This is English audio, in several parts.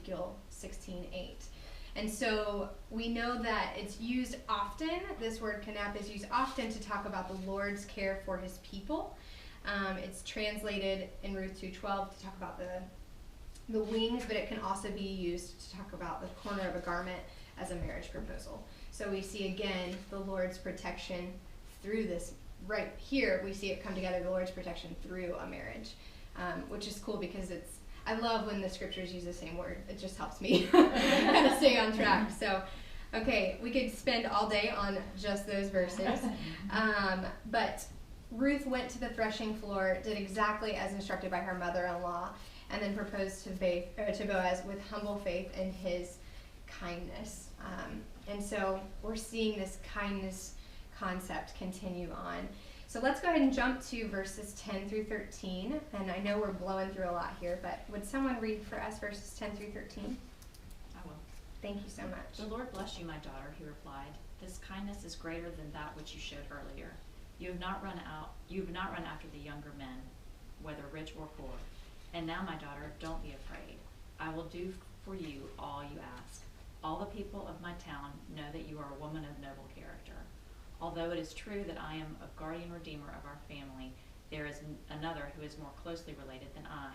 Ezekiel 16:8. And so we know that it's used often, this word kanaf is used often to talk about the Lord's care for his people. It's translated in Ruth 2:12 to talk about the wings, but it can also be used to talk about the corner of a garment as a marriage proposal. So we see again the Lord's protection through this. Right here we see it come together, the Lord's protection through a marriage, which is cool because I love when the scriptures use the same word. It just helps me kind of stay on track. So, okay, we could spend all day on just those verses. But Ruth went to the threshing floor, did exactly as instructed by her mother-in-law, and then proposed to Boaz with humble faith in his kindness. And so we're seeing this kindness concept continue on. So let's go ahead and jump to verses 10 through 13. And I know we're blowing through a lot here, but would someone read for us verses 10 through 13? I will. Thank you so much. The Lord bless you, my daughter, he replied. This kindness is greater than that which you showed earlier. You have not run after the younger men, whether rich or poor. And now, my daughter, don't be afraid. I will do for you all you ask. All the people of my town know that you are a woman of noble character. Although it is true that I am a guardian redeemer of our family, there is another who is more closely related than I.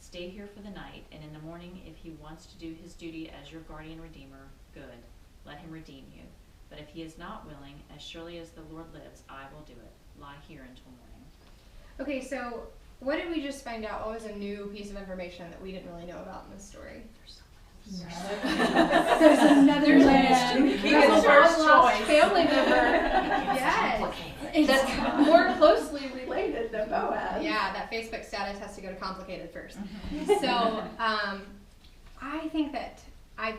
Stay here for the night, and in the morning, if he wants to do his duty as your guardian redeemer, good. Let him redeem you. But if he is not willing, as surely as the Lord lives, I will do it. Lie here until morning. Okay, so what did we just find out? What was a new piece of information that we didn't really know about in this story? There's another land. There's a long-lost family member. Yes. That's more closely related than Boaz. Yeah, that Facebook status has to go to complicated first. So I think that I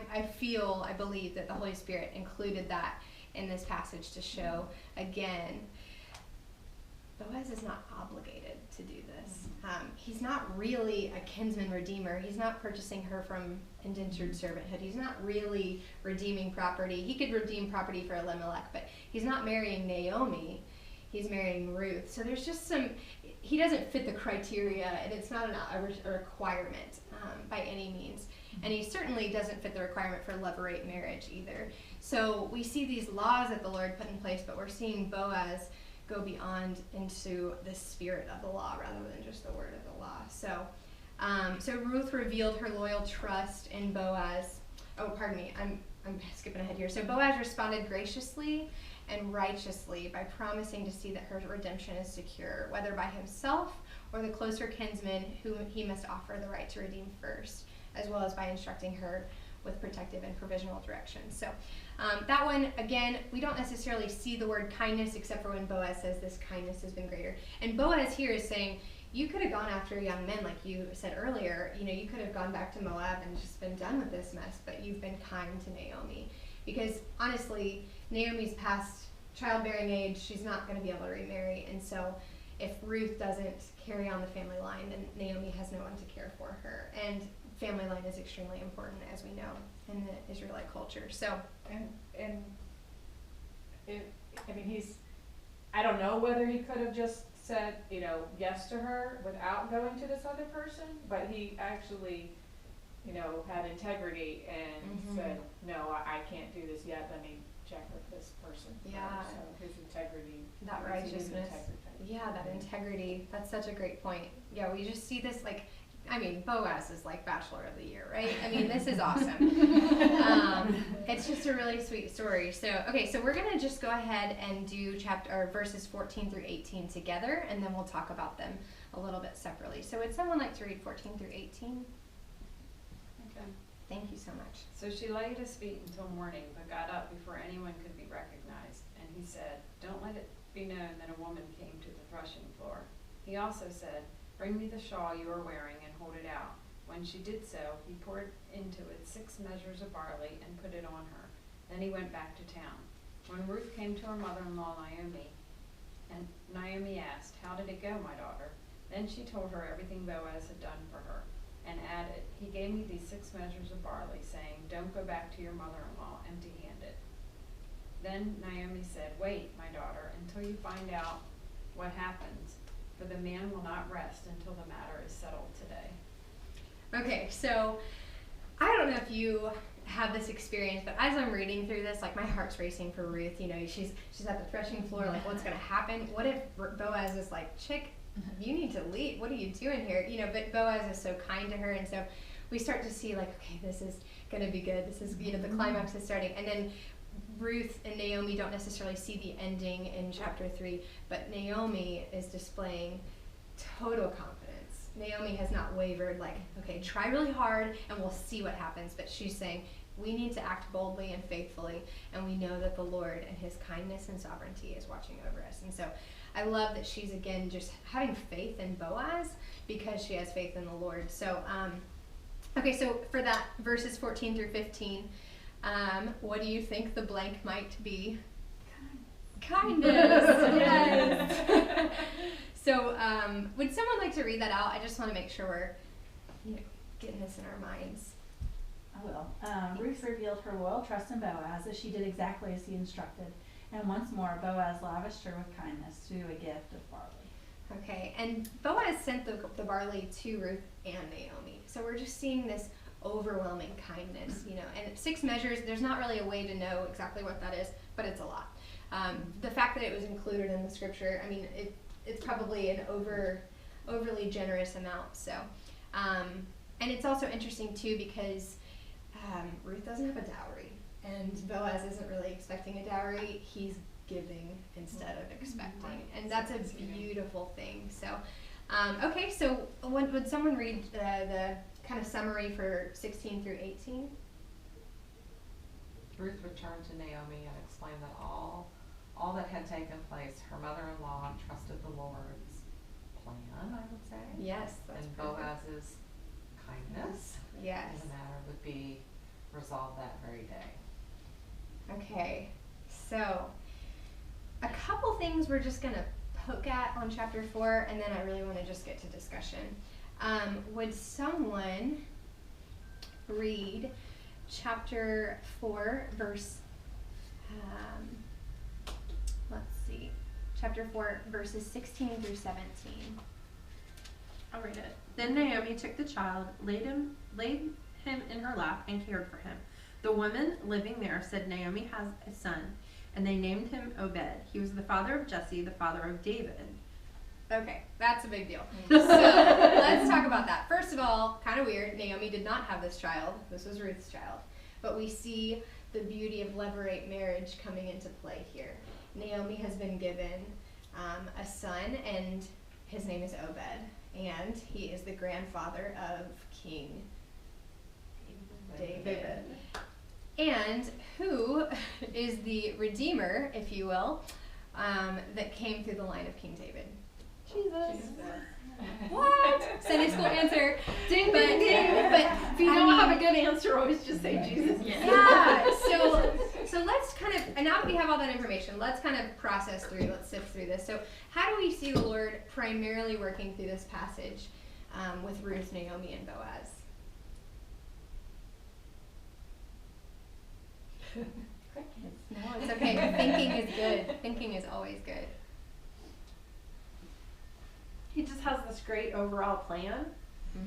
believe that the Holy Spirit included that in this passage to show, again, Boaz is not obligated to do this. He's not really a kinsman redeemer. He's not purchasing her from indentured servanthood. He's not really redeeming property. He could redeem property for Elimelech, but he's not marrying Naomi. He's marrying Ruth. So there's just he doesn't fit the criteria, and it's not a requirement by any means. And he certainly doesn't fit the requirement for levirate marriage either. So we see these laws that the Lord put in place, but we're seeing Boaz go beyond into the spirit of the law rather than just the word of the law. So Ruth revealed her loyal trust in Boaz. Oh, pardon me, I'm skipping ahead here. So Boaz responded graciously and righteously by promising to see that her redemption is secure, whether by himself or the closer kinsman whom he must offer the right to redeem first, as well as by instructing her with protective and provisional direction. So that one, again, we don't necessarily see the word kindness except for when Boaz says this kindness has been greater. And Boaz here is saying, you could have gone after young men like you said earlier. You could have gone back to Moab and just been done with this mess, but you've been kind to Naomi. Because honestly, Naomi's past childbearing age, she's not going to be able to remarry. And so if Ruth doesn't carry on the family line, then Naomi has no one to care for her. And family line is extremely important, as we know, in the Israelite culture. So, I don't know whether he could have just said, yes to her without going to this other person, but he actually, had integrity and said, no, I can't do this yet. Let me check with this person. Yeah. So his integrity. That righteousness. Yeah, that integrity. That's such a great point. Yeah, we just see this Boaz is like Bachelor of the Year, right? This is awesome. It's just a really sweet story. So we're going to just go ahead and do verses 14 through 18 together, and then we'll talk about them a little bit separately. So would someone like to read 14 through 18? Okay. Thank you so much. So she lay at his feet until morning, but got up before anyone could be recognized. And he said, don't let it be known that a woman came to the threshing floor. He also said, bring me the shawl you are wearing and hold it out. When she did so, he poured into it 6 measures of barley and put it on her. Then he went back to town. When Ruth came to her mother-in-law Naomi, and Naomi asked, how did it go, my daughter? Then she told her everything Boaz had done for her, and added, he gave me these 6 measures of barley, saying, don't go back to your mother-in-law empty-handed. Then Naomi said, wait, my daughter, until you find out what happens, for the man will not rest until the matter is settled today. Okay, so I don't know if you have this experience, but as I'm reading through this, like my heart's racing for Ruth. You know, she's at the threshing floor, like what's gonna happen? What if Boaz is like, chick, you need to leave. What are you doing here? You know, but Boaz is so kind to her, and so we start to see like, okay, this is gonna be good. This is, you know, the climax is starting, and then Ruth and Naomi don't necessarily see the ending in chapter 3, but Naomi is displaying total confidence. Naomi has not wavered, like, okay, try really hard and we'll see what happens. But she's saying, we need to act boldly and faithfully, and we know that the Lord and his kindness and sovereignty is watching over us. And so I love that she's, again, just having faith in Boaz because she has faith in the Lord. So, okay, so for that, verses 14 through 15, what do you think the blank might be? Kindness. Yes. So, would someone like to read that out? I just want to make sure we're, you know, getting this in our minds. I will. Ruth revealed her loyal trust in Boaz as she did exactly as he instructed. And once more, Boaz lavished her with kindness through a gift of barley. Okay, and Boaz sent the barley to Ruth and Naomi. So we're just seeing this overwhelming kindness, you know. And 6 measures, there's not really a way to know exactly what that is, but it's a lot. The fact that it was included in the scripture, I mean, it's probably an overly generous amount. So, and it's also interesting too because Ruth doesn't have a dowry, and Boaz isn't really expecting a dowry. He's giving instead of expecting, and that's a beautiful thing. So, okay, so would someone read the kind of summary for 16 through 18? Ruth returned to Naomi and explained that all that had taken place, her mother-in-law trusted the Lord's plan, I would say. Yes, that's and perfect. Boaz's kindness Yes. in the matter would be resolved that very day. Okay, so a couple things we're just going to poke at on chapter 4, and then I really want to just get to discussion. Would someone read chapter 4, verse, let's see, chapter 4, verses 16 through 17. I'll read it. Then Naomi took the child, laid him in her lap, and cared for him. The women living there said, Naomi has a son, and they named him Obed. He was the father of Jesse, the father of David. Okay, that's a big deal. So let's talk about that. First of all, kind of weird, Naomi did not have this child. This was Ruth's child. But we see the beauty of levirate marriage coming into play here. Naomi has been given a son, and his name is Obed, and he is the grandfather of King David. And who is the redeemer, if you will, that came through the line of King David? Jesus. What? Sunday school answer. Ding, ding, ding. But If you don't have a good answer, always just say Jesus. Yeah. So let's kind of, and now that we have all that information, let's kind of process through, let's sift through this. So how do we see the Lord primarily working through this passage with Ruth, Naomi, and Boaz? No, it's okay. Thinking is good. Thinking is always good. He just has this great overall plan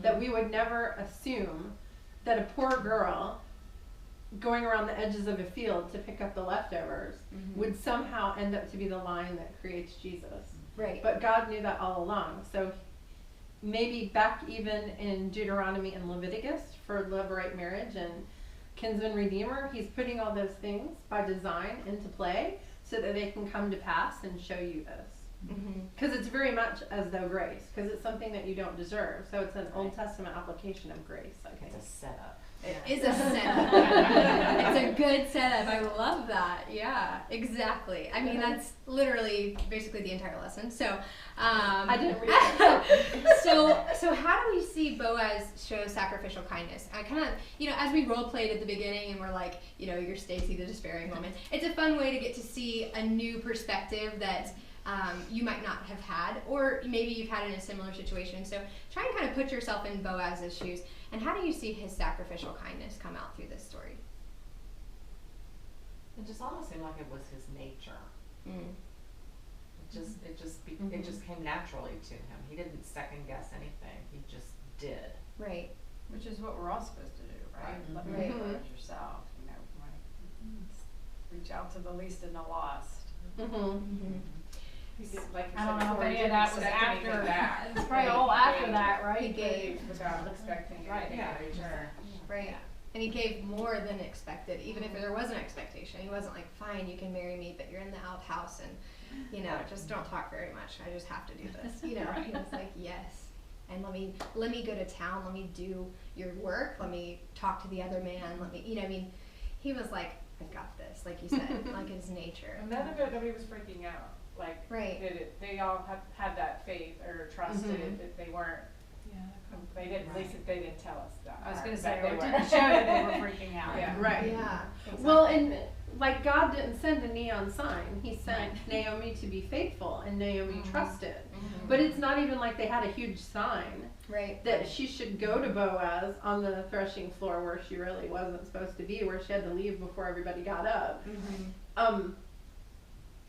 that we would never assume that a poor girl going around the edges of a field to pick up the leftovers would somehow end up to be the line that creates Jesus. Right. But God knew that all along. So maybe back even in Deuteronomy and Leviticus for levirate marriage and kinsman redeemer, he's putting all those things by design into play so that they can come to pass and show you this. Because it's very much as though grace, because it's something that you don't deserve. So it's an Old Testament application of grace, I think. It's a setup. It is a setup. It's a good setup. I love that. Yeah, exactly. I mean, that's literally basically the entire lesson. So, I didn't read it. so how do we see Boaz show sacrificial kindness? I kind of, as we role played at the beginning, and we're like, you're Stacy, the despairing woman. It's a fun way to get to see a new perspective that you might not have had, or maybe you've had in a similar situation. So try and kind of put yourself in Boaz's shoes. And how do you see his sacrificial kindness come out through this story? It just almost seemed like it was his nature. It just came naturally to him. He didn't second guess anything. He just did. Right. Which is what we're all supposed to do, right? Love your Right. neighbor as yourself, you know, like, reach out to the least and the lost. Mm-hmm. He did, like you I said don't know if before, he any of didn't that was expect anything after- back. it's probably all after He that, gave- right? He gave. Without expecting Right. anything. Yeah, He just- sure. Right. And he gave more than expected, even if there was an expectation. He wasn't like, fine, you can marry me, but you're in the outhouse and, you know, just don't talk very much. I just have to do this. You know, he was like, yes. And let me go to town. Let me do your work. Let me talk to the other man. Let me, you know, I mean, he was like, I've got this, like you said, like his nature. And none of it, nobody was freaking out. Like, Right. they all had that faith or trusted Mhm. that they weren't, they didn't, at least they didn't tell us that. I was part, gonna but say, they it were. didn't show that they were freaking out. Yeah. Right. Yeah. Well, exactly. and like God didn't send a neon sign. He sent Naomi to be faithful, and Naomi trusted. Mhm. But it's not even like they had a huge sign Right. that she should go to Boaz on the threshing floor where she really wasn't supposed to be, where she had to leave before everybody got up. Mhm.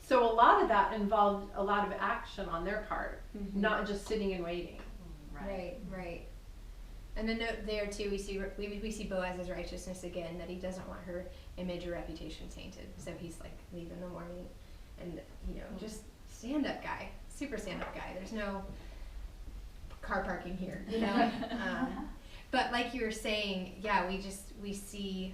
So a lot of that involved a lot of action on their part, Mhm. not just sitting and waiting. Right, right. And a note there too, we see Boaz's righteousness again, that he doesn't want her image or reputation tainted. So he's like, leave in the morning, and you know, just stand up guy, super stand up guy. There's no car parking here, you know. But like you were saying, yeah, we see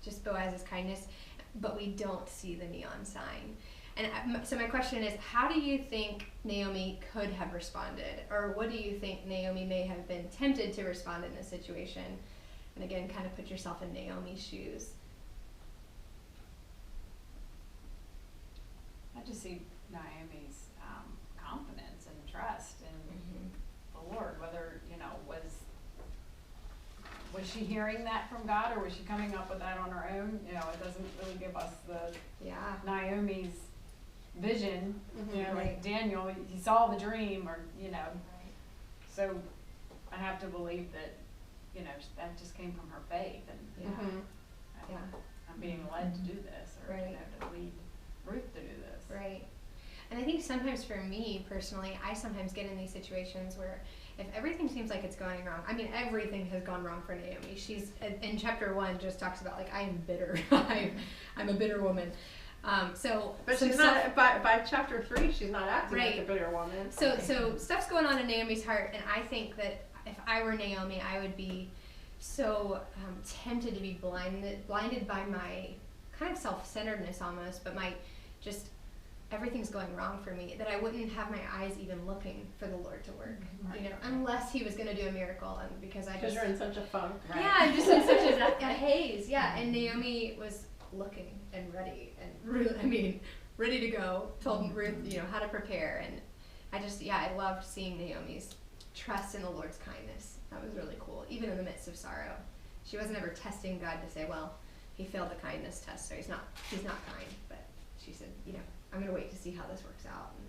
just Boaz's kindness, but we don't see the neon sign. And so my question is, how do you think Naomi could have responded? Or what do you think Naomi may have been tempted to respond in this situation? And again, kind of put yourself in Naomi's shoes. I just see Naomi's confidence and trust in the Lord, whether, you know, was she hearing that from God, or was she coming up with that on her own? You know, it doesn't really give us the Yeah. Naomi's vision, you know, Right. like Daniel, he saw the dream, or, you know, so I have to believe that, you know, that just came from her faith, and Yeah. Mhm. Yeah. I'm being led to do this, or, you Right. know, to lead Ruth to do this. Right. And I think sometimes for me personally, I sometimes get in these situations where if everything seems like it's going wrong, I mean, everything has gone wrong for Naomi. She's, in chapter 1, just talks about, like, I am bitter. I'm a bitter woman. But some she's stuff- not, by chapter 3, she's not acting like a Right. bitter woman. So stuff's going on in Naomi's heart, and I think that if I were Naomi, I would be so tempted to be blinded by my kind of self-centeredness almost, but my just everything's going wrong for me, that I wouldn't have my eyes even looking for the Lord to work, you know, unless He was going to do a miracle, and because Because you're in such a funk. yeah, I'm just in such a haze, yeah. And Naomi was looking and ready, and ready to go. Told Ruth, you know, how to prepare, and I loved seeing Naomi's trust in the Lord's kindness. That was really cool, even in the midst of sorrow. She wasn't ever testing God to say, well, he failed the kindness test, so he's not kind. But she said, you know, I'm gonna wait to see how this works out. And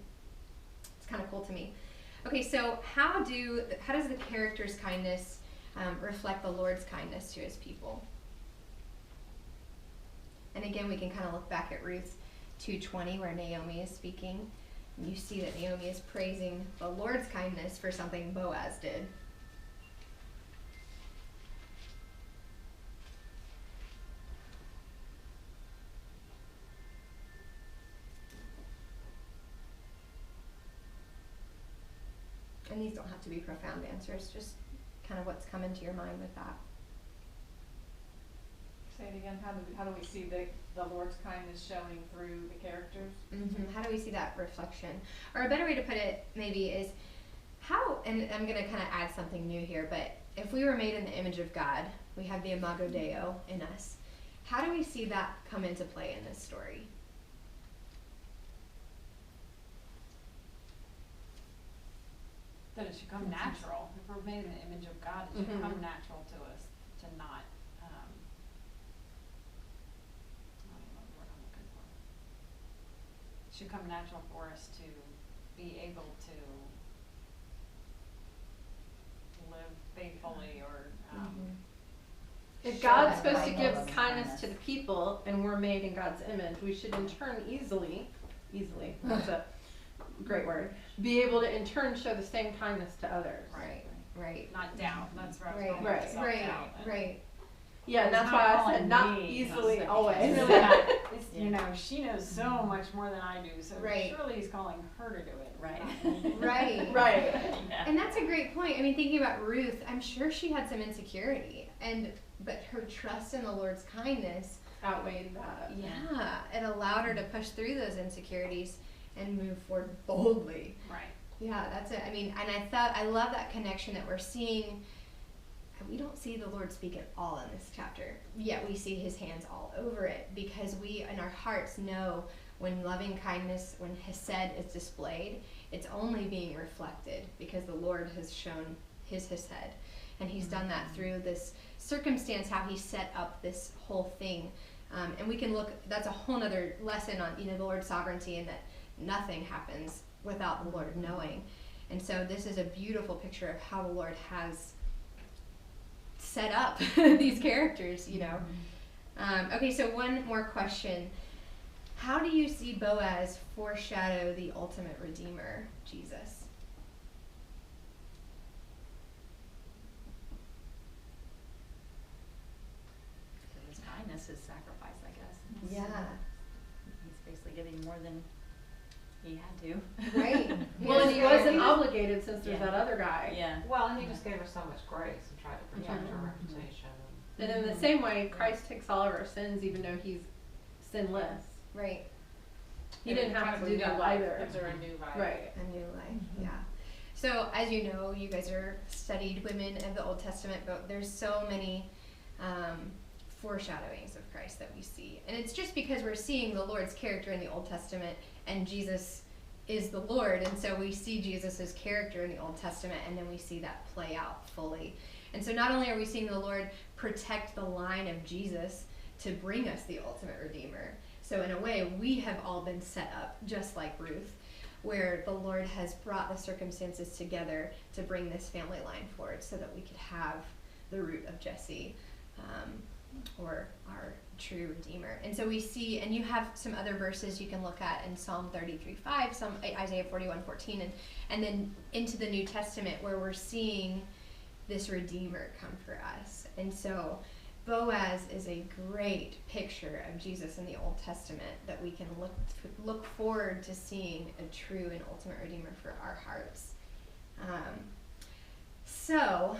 it's kind of cool to me. Okay, so how does the character's kindness reflect the Lord's kindness to His people? And again, we can kind of look back at Ruth 2:20, where Naomi is speaking. And you see that Naomi is praising the Lord's kindness for something Boaz did. And these don't have to be profound answers, just kind of what's come into your mind with that. Say it again, how do we see the Lord's kindness showing through the characters? How do we see that reflection? Or a better way to put it maybe is how, and I'm going to kind of add something new here, but if we were made in the image of God, we have the Imago Dei in us. How do we see that come into play in this story? That it should come natural. If we're made in the image of God, it should come natural to us to not, I don't know the word I'm looking for. It should come natural for us to be able to live faithfully, or, If Show God's that supposed to light give of kindness kindness. to the people, and we're made in God's image, we should in turn easily, that's a great word, be able to in turn show the same kindness to others. Right. Right. not doubt. That's where I was Right. going with Right. self-doubt. Right. Yeah, and It's that's not why I calling said not me, easily it's always. It's really not, it's, Yeah. you know, she knows so much more than I do, so Right. surely he's calling her to do it. Right. not me. Right. Right. Yeah. And that's a great point. I mean, thinking about Ruth, I'm sure she had some insecurity, but her trust in the Lord's kindness, Outweighed that. yeah, it allowed her to push through those insecurities and move forward boldly. Right. Yeah, that's it. I mean, and I love that connection that we're seeing. We don't see the Lord speak at all in this chapter, yet we see his hands all over it, because we in our hearts know when loving kindness, when hesed is displayed, it's only being reflected because the Lord has shown his hesed. And he's done that through this circumstance, how he set up this whole thing. And we can look, that's a whole other lesson on, the Lord's sovereignty, and that nothing happens without the Lord knowing. And so this is a beautiful picture of how the Lord has set up these characters, Okay, so one more question. How do you see Boaz foreshadow the ultimate Redeemer, Jesus? His kindness is sacrifice, I guess. Yeah. He's basically giving more than he had to. Right. Well, and he wasn't Yeah. obligated since there's Yeah. that other guy. Yeah. Well, and he just gave her so much grace and tried to protect her Yeah. reputation. And in the same way, Christ takes all of our sins, even though he's sinless. Right. He didn't Kind have of to a do new that life. either. Gives her a new life. Right. A new life, yeah. So, as you know, you guys are studied women of the Old Testament, but there's so many foreshadowings of Christ that we see. And it's just because we're seeing the Lord's character in the Old Testament, and Jesus is the Lord, and so we see Jesus' character in the Old Testament, and then we see that play out fully. And so not only are we seeing the Lord protect the line of Jesus to bring us the ultimate Redeemer, so in a way, we have all been set up, just like Ruth, where the Lord has brought the circumstances together to bring this family line forward so that we could have the root of Jesse, or our true Redeemer. And so we see, and you have some other verses you can look at in Psalm 33:5, Isaiah 41:14, and then into the New Testament where we're seeing this Redeemer come for us. And so Boaz is a great picture of Jesus in the Old Testament that we can look forward to seeing a true and ultimate Redeemer for our hearts. So